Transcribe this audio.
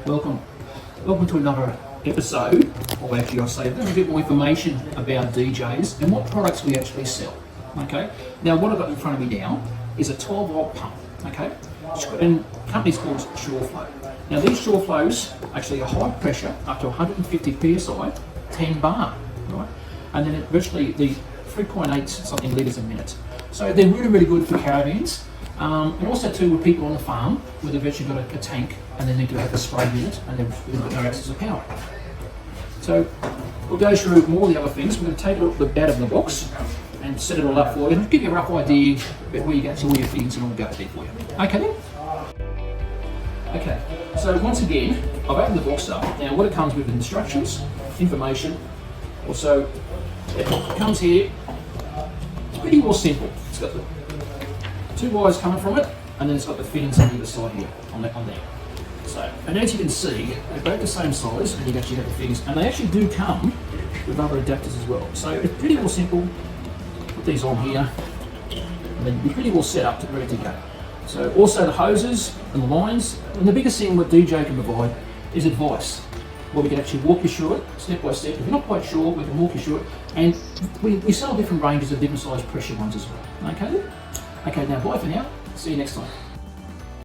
Welcome to another episode, or actually I'll say a little bit more information about DJs and what products we actually sell. Okay, now what I've got in front of me now is a 12 volt pump, okay, and the company's called Shurflo. Now these Shurflos actually are high pressure up to 150 psi, 10 bar, right, and then virtually the 3.8 something litres a minute. So they're really good for caravans. And also too with people on the farm where they've actually got a tank and they need to have a spray unit and they've got no access to power. So we'll go through more of the other things. We're going to take it out of the box and set it all up for you and give you a rough idea about where you get to all your fittings and all go there for you. Okay then? Okay, so once again, I've opened the box up. Now what it comes with instructions, information, also it comes here, it's pretty more simple. It's got the 2 wires coming from it, and then it's got the fittings on the other side here, on there. So, and as you can see, they're both the same size, and you actually have the fittings, and they actually do come with other adapters as well. So it's pretty well simple. Put these on here, and then you're pretty well set up to ready to go. So also the hoses and the lines, and the biggest thing what DJ can provide is advice. Where we can actually walk you through it, step by step. If you're not quite sure, we can walk you through it, and we sell different ranges of different size pressure ones as well. Okay? Okay, now bye for now. See you next time.